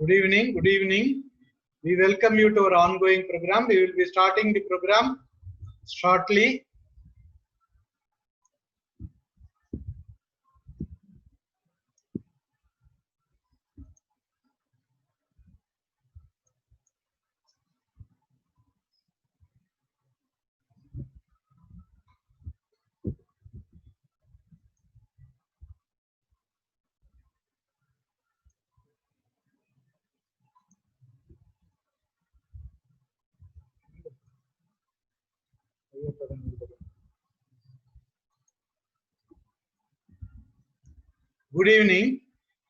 Good evening. Good evening. We welcome you to our ongoing program. We will be starting the program shortly. Good evening.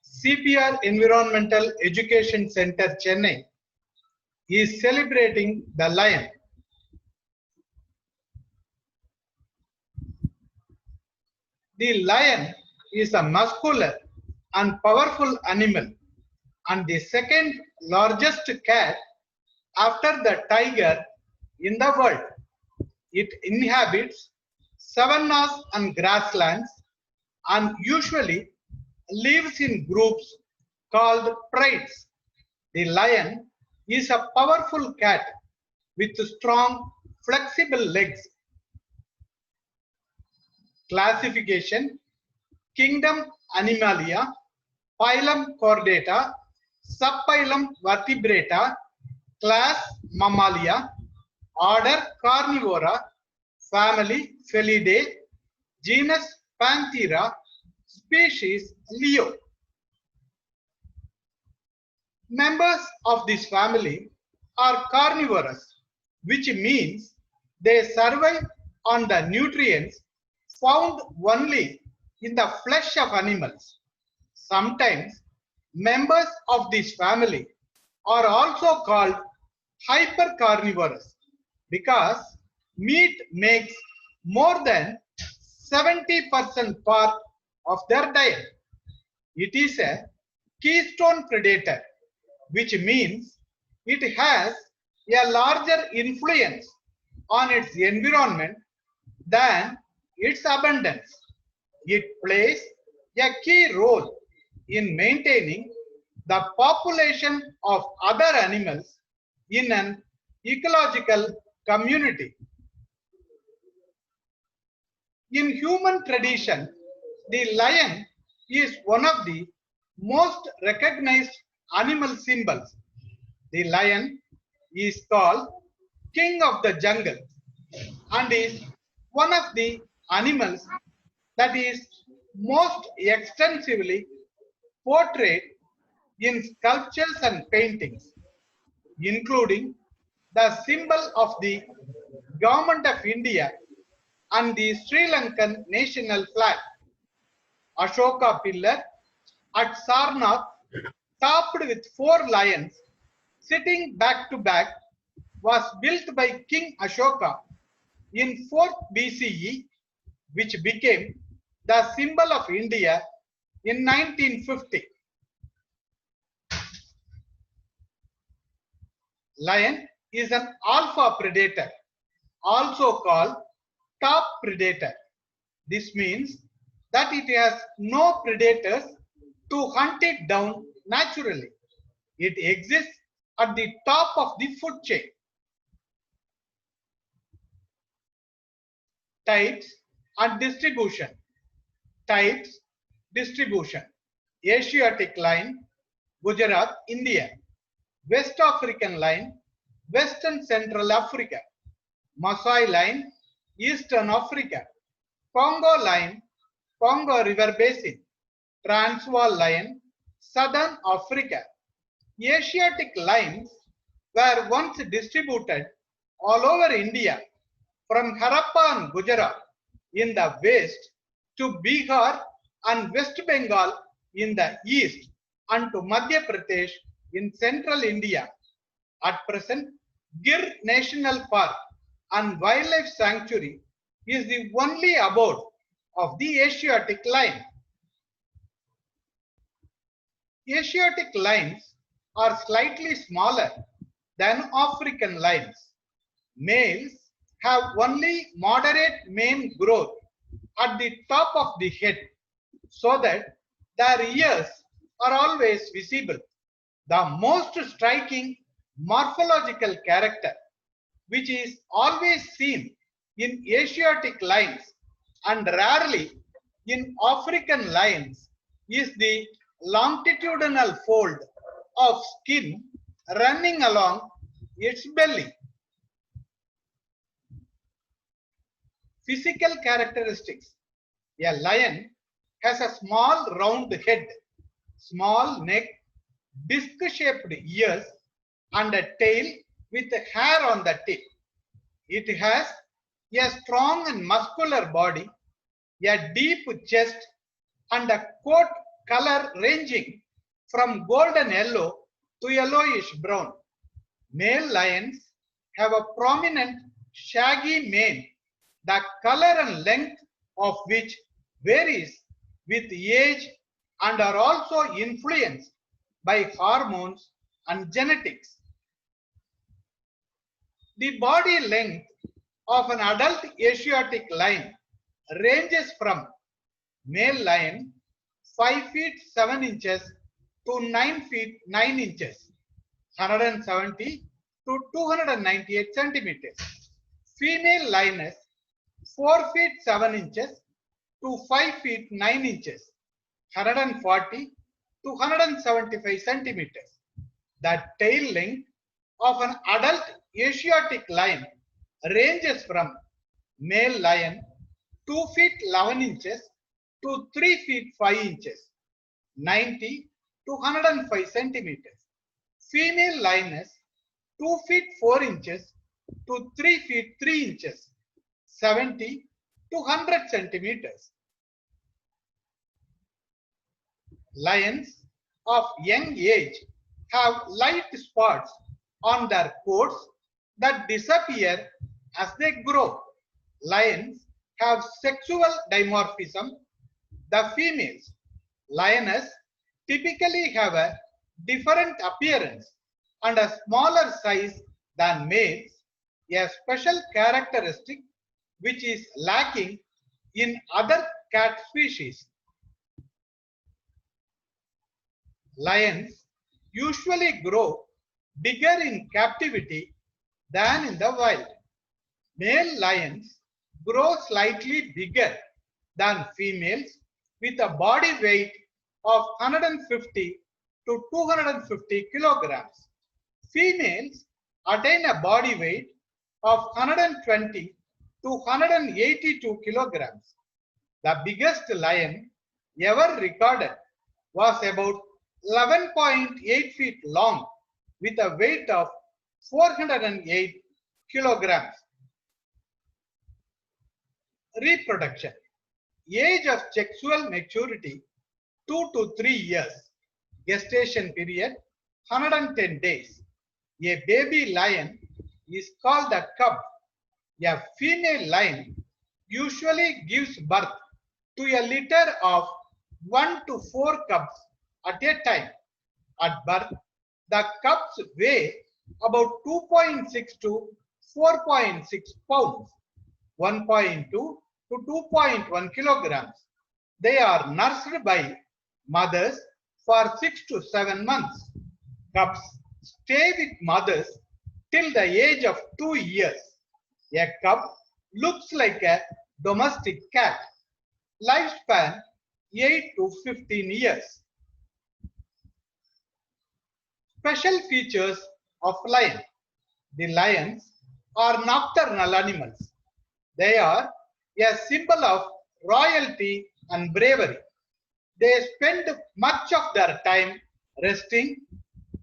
CPR Environmental Education Center, Chennai is celebrating the lion. The lion is a muscular and powerful animal and the second largest cat after the tiger in the world. It inhabits savannas and grasslands and usually lives in groups called prides. The lion is a powerful cat with strong, flexible legs. Classification: Kingdom Animalia, Phylum Chordata, Subphylum Vertebrata, Class Mammalia, Order Carnivora, Family Felidae, Genus Panthera, Species Leo. Members of this family are carnivorous, which means they survive on the nutrients found only in the flesh of animals. Sometimes members of this family are also called hypercarnivorous because meat makes more than 70% part of their diet. It is a keystone predator, which means it has a larger influence on its environment than its abundance. It plays a key role in maintaining the population of other animals in an ecological community. In human tradition, the lion is one of the most recognized animal symbols. The lion is called king of the jungle and is one of the animals that is most extensively portrayed in sculptures and paintings, including the symbol of the Government of India and the Sri Lankan national flag. Ashoka pillar at Sarnath, topped with 4 lions sitting back to back, was built by King Ashoka in 4th BCE, which became the symbol of India in 1950. Lion is an alpha predator, also called top predator. This means that it has no predators to hunt it down naturally. It exists at the top of the food chain. Types and distribution. Types, distribution. Asiatic lion, Gujarat, India. West African lion, Western Central Africa. Maasai lion, Eastern Africa. Congo lion, Congo River Basin. Transvaal lion, Southern Africa. Asiatic lions were once distributed all over India, from Harappa and Gujarat in the west to Bihar and West Bengal in the east and to Madhya Pradesh in central India. At present, Gir National Park and Wildlife Sanctuary is the only abode of the Asiatic lion. Asiatic lions are slightly smaller than African lions. Males have only moderate mane growth at the top of the head so that their ears are always visible. The most striking morphological character, which is always seen in Asiatic lions and rarely in African lions, is the longitudinal fold of skin running along its belly. Physical characteristics. A lion has a small round head, small neck, disc-shaped ears, and a tail with hair on the tip. It has a strong and muscular body, a deep chest, and a coat color ranging from golden yellow to yellowish brown. Male lions have a prominent shaggy mane, the color and length of which varies with age and are also influenced by hormones and genetics. The body length of an adult Asiatic lion ranges from male lion 5 feet 7 inches to 9 feet 9 inches, 170 to 298 centimeters. Female lioness 4 feet 7 inches to 5 feet 9 inches, 140 to 175 centimeters. The tail length of an adult Asiatic lion ranges from male lion 2 feet 11 inches to 3 feet 5 inches, 90 to 105 centimeters. Female lioness 2 feet 4 inches to 3 feet 3 inches, 70 to 100 centimeters. Lions of young age have light spots on their coats that disappear as they grow. Lions have sexual dimorphism. The females, lioness, typically have a different appearance and a smaller size than males, a special characteristic which is lacking in other cat species. Lions usually grow bigger in captivity than in the wild. Male lions grow slightly bigger than females with a body weight of 150 to 250 kilograms. Females attain a body weight of 120 to 182 kilograms. The biggest lion ever recorded was about 11.8 feet long with a weight of 408 kilograms. Reproduction. Age of sexual maturity 2 to 3 years. Gestation period 110 days. A baby lion is called a cub. A female lion usually gives birth to a litter of 1 to 4 cubs at a time. At birth, the cubs weigh about 2.6 to 4.6 pounds, 1.2 to 2.1 kilograms. They are nursed by mothers for 6 to 7 months. Cubs stay with mothers till the age of 2 years. A cub looks like a domestic cat. Lifespan 8 to 15 years. Special features of lion. The lions are nocturnal animals. They are a symbol of royalty and bravery. They spend much of their time resting.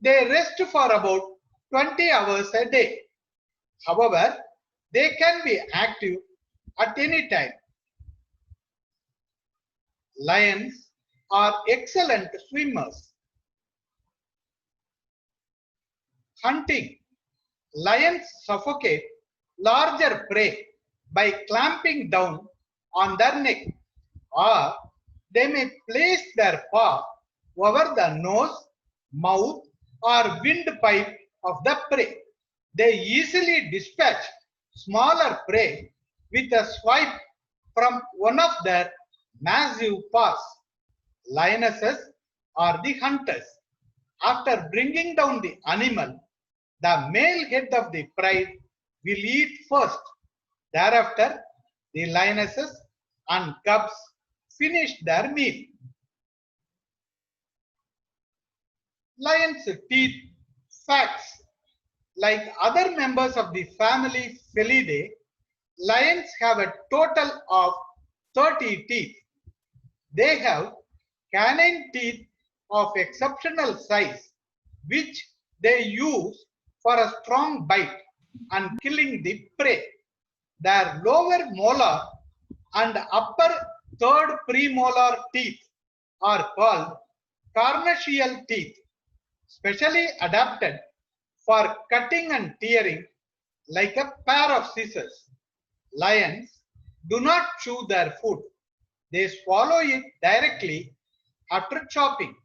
They rest for about 20 hours a day. However, they can be active at any time. Lions are excellent swimmers. Hunting. Lions suffocate larger prey by clamping down on their neck, or they may place their paw over the nose, mouth, or windpipe of the prey. They easily dispatch smaller prey with a swipe from one of their massive paws. Lionesses are the hunters. After bringing down the animal, the male head of the pride will eat first. Thereafter, the lionesses and cubs finish their meal. Lion's teeth. Facts. Like other members of the family Felidae, lions have a total of 30 teeth. They have canine teeth of exceptional size, which they use for a strong bite and killing the prey. Their lower molar and upper third premolar teeth are called carnassial teeth, specially adapted for cutting and tearing like a pair of scissors. Lions do not chew their food. They swallow it directly after chopping.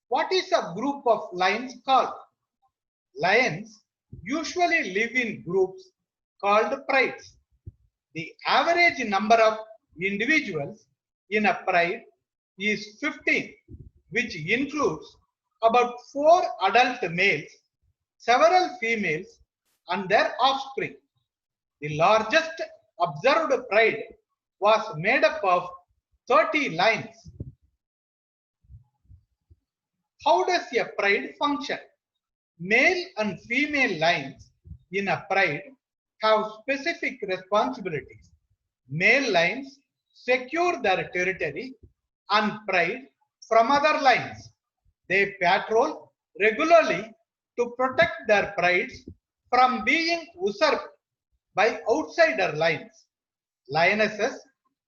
What is a group of lions called? Lions usually live in groups called prides. The average number of individuals in a pride is 15, which includes about 4 adult males, several females, and their offspring. The largest observed pride was made up of 30 lions. How does a pride function? Male and female lions in a pride have specific responsibilities. Male lions secure their territory and pride from other lions. They patrol regularly to protect their prides from being usurped by outsider lions. Lionesses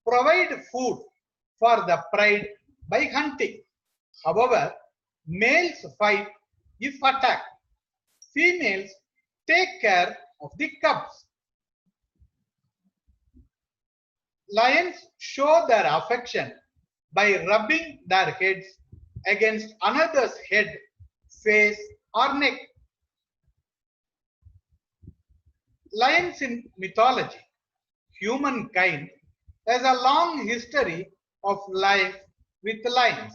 provide food for the pride by hunting. However, males fight if attacked. Females take care of the cubs. Lions show their affection by rubbing their heads against another's head, face, or neck. Lions in mythology. Humankind has a long history of life with lions.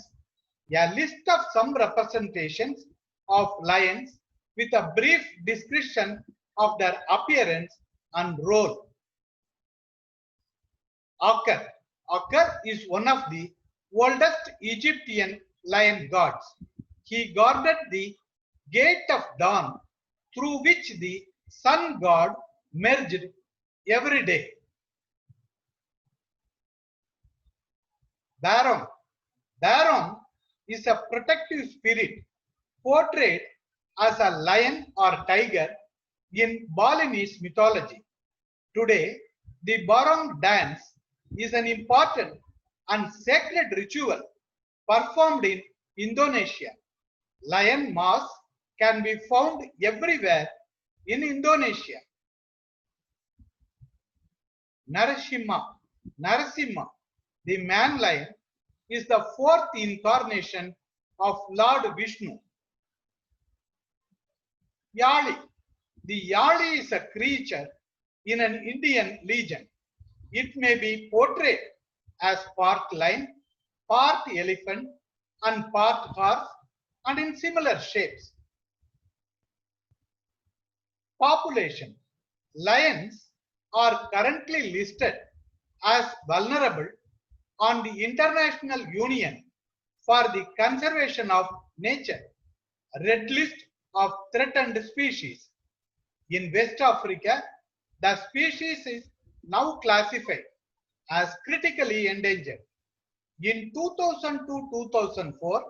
A list of some representations of lions with a brief description of their appearance and role. Aker. Aker is one of the oldest Egyptian lion gods. He guarded the gate of dawn through which the sun god merged every day. Baron. Baron is a protective spirit portrayed as a lion or tiger in Balinese mythology. Today, the Barong dance is an important and sacred ritual performed in Indonesia. Lion masks can be found everywhere in Indonesia. Narasimha. Narasimha, the man lion, is the 4th incarnation of Lord Vishnu. Yali. The Yali is a creature in an Indian legend. It may be portrayed as part lion, part elephant, and part horse, and in similar shapes. Population. Lions are currently listed as vulnerable on the International Union for the Conservation of Nature Red List of Threatened Species. In West Africa, the species is now classified as critically endangered. In 2002-2004,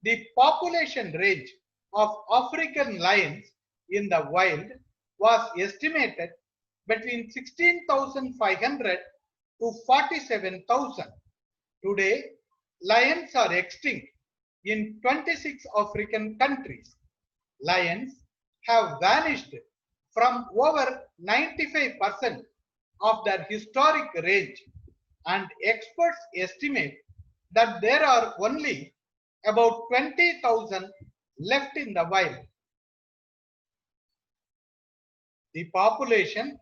the population range of African lions in the wild was estimated between 16,500 to 47,000. Today, lions are extinct in 26 African countries. Lions have vanished from over 95% of their historic range, and experts estimate that there are only about 20,000 left in the wild. The population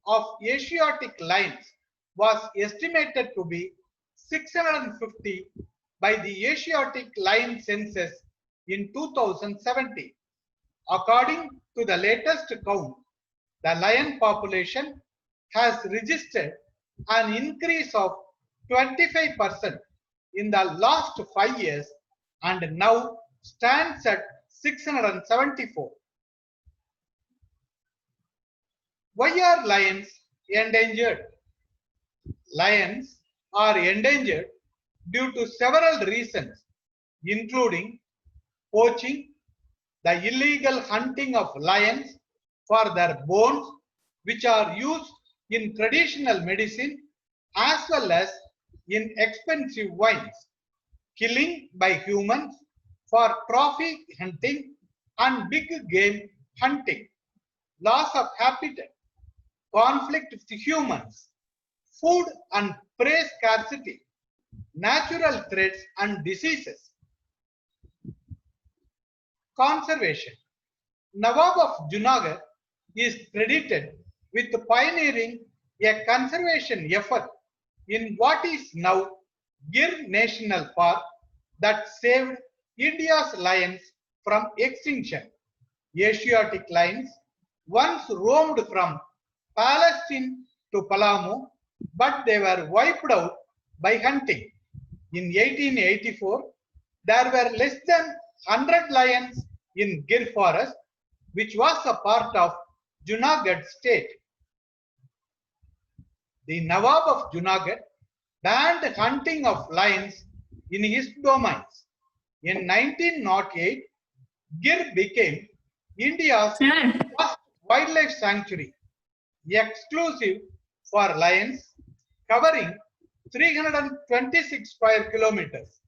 of Asiatic lions was estimated to be 650 by the Asiatic Lion Census in 2017. According to the latest count, the lion population has registered an increase of 25% in the last 5 years and now stands at 674. Why are lions endangered? Lions are endangered due to several reasons, including poaching, the illegal hunting of lions for their bones, which are used in traditional medicine as well as in expensive wines, killing by humans for trophy hunting and big game hunting, loss of habitat, conflict with humans, food and prey scarcity, natural threats and diseases. Conservation. Nawab of Junagadh is credited with pioneering a conservation effort in what is now Gir National Park that saved India's lions from extinction. Asiatic lions once roamed from Palestine to Palermo, but they were wiped out by hunting. In 1884, there were less than 100 lions in Gir forest, which was a part of Junagadh state. The Nawab of Junagadh banned hunting of lions in his domains. In 1908, Gir became India's first wildlife sanctuary, exclusive for lions, covering 326 square kilometers.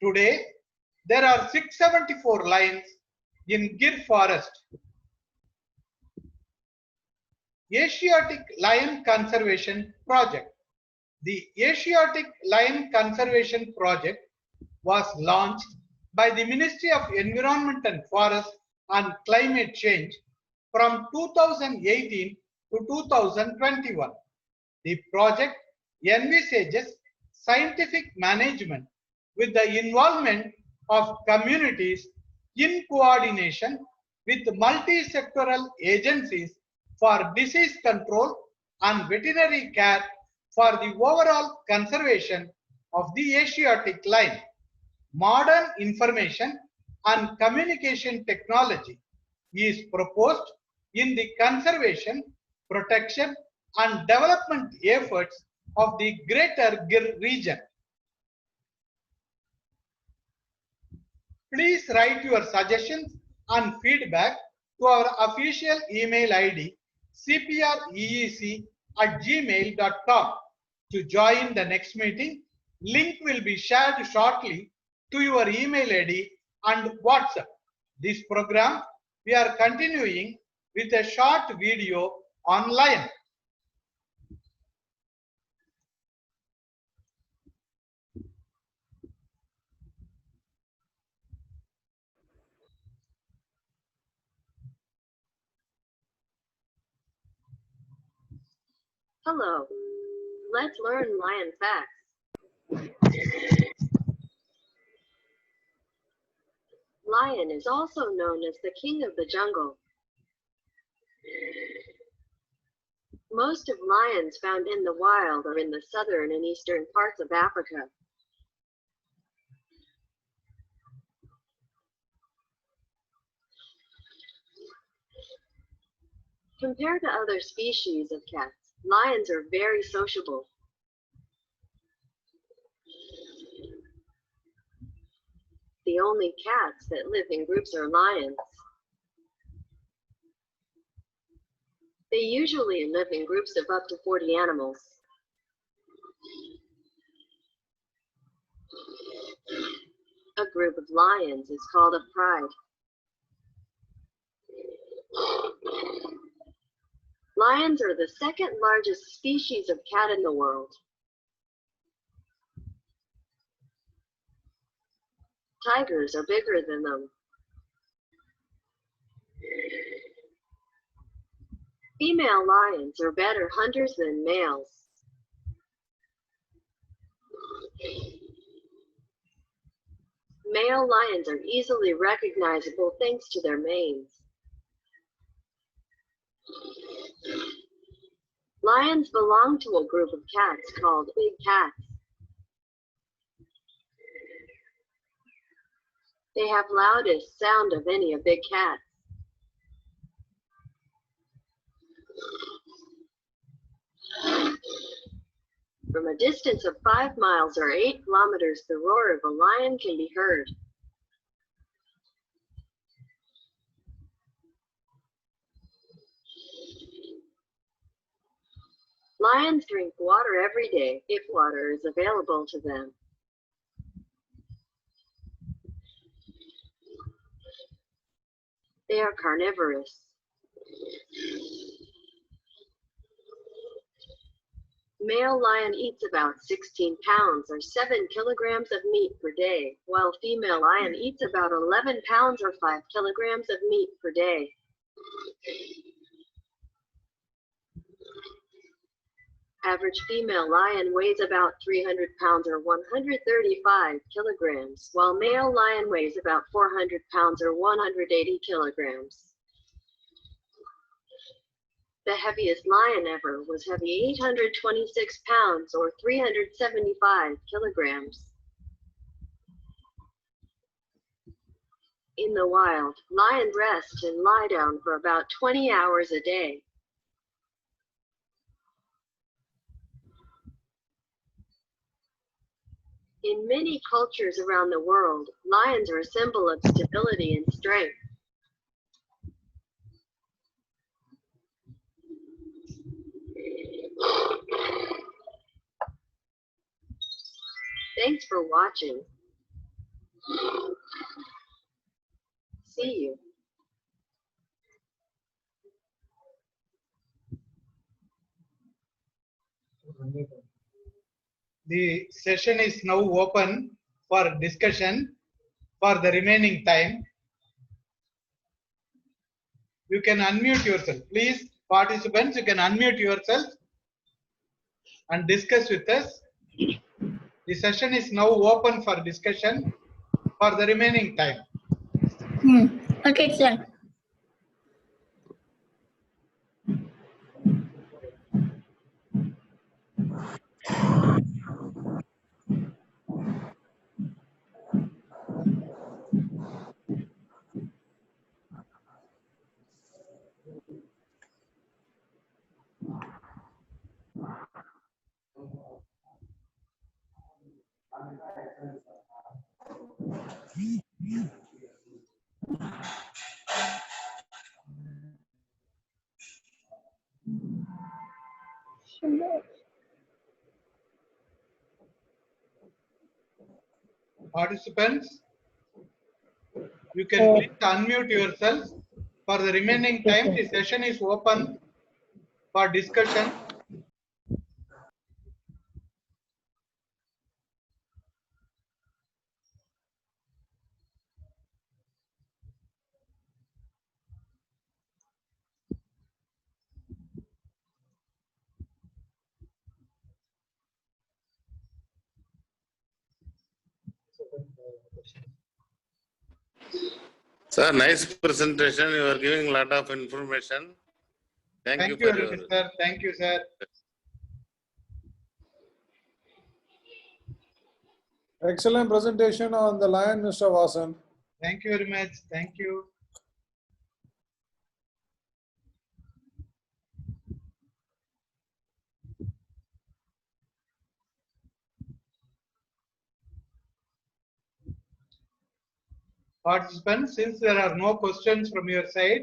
Today, there are 674 lions in Gir forest. Asiatic Lion Conservation Project. The Asiatic Lion Conservation Project was launched by the Ministry of Environment and Forest and Climate Change from 2018 to 2021. The project envisages scientific management with the involvement of communities in coordination with multi-sectoral agencies for disease control and veterinary care for the overall conservation of the Asiatic lion. Modern information and communication technology is proposed in the conservation, protection and development efforts of the Greater Gir region. Please write your suggestions and feedback to our official email ID cpreec@gmail.com. To join the next meeting, link will be shared shortly to your email ID and WhatsApp. This program we are continuing with a short video on lion. Hello, let's learn lion facts. Lion is also known as the king of the jungle. Most of lions found in the wild are in the southern and eastern parts of Africa. Compared to other species of cats, lions are very sociable. The only cats that live in groups are lions. They usually live in groups of up to 40 animals. A group of lions is called a pride. Lions are the second largest species of cat in the world. Tigers are bigger than them. Female lions are better hunters than males. Male lions are easily recognizable thanks to their manes. Lions belong to a group of cats called big cats. They have loudest sound of any of big cats. From a distance of 5 miles or 8 kilometers, the roar of a lion can be heard. Lions drink water every day if water is available to them. They are carnivorous. Male lion eats about 16 pounds or 7 kilograms of meat per day, while female lion eats about 11 pounds or 5 kilograms of meat per day. Average female lion weighs about 300 pounds or 135 kilograms, while male lion weighs about 400 pounds or 180 kilograms. The heaviest lion ever was heavy 826 pounds or 375 kilograms. In the wild, lions rest and lie down for about 20 hours a day. In many cultures around the world, lions are a symbol of stability and strength. Thanks for watching. See you. The session is now open for discussion for the remaining time. You can unmute yourself. Please, participants, you can unmute yourself and discuss with us. The session is now open for discussion for the remaining time. Okay, sir. Participants, you can please unmute yourself. For the remaining time, the session is open for discussion. Sir, nice presentation. You are giving a lot of information. Thank you for your... sir. Thank you, sir. Excellent presentation on the lion, Mr. Vasan. Thank you very much. Thank you. Participants, since there are no questions from your side,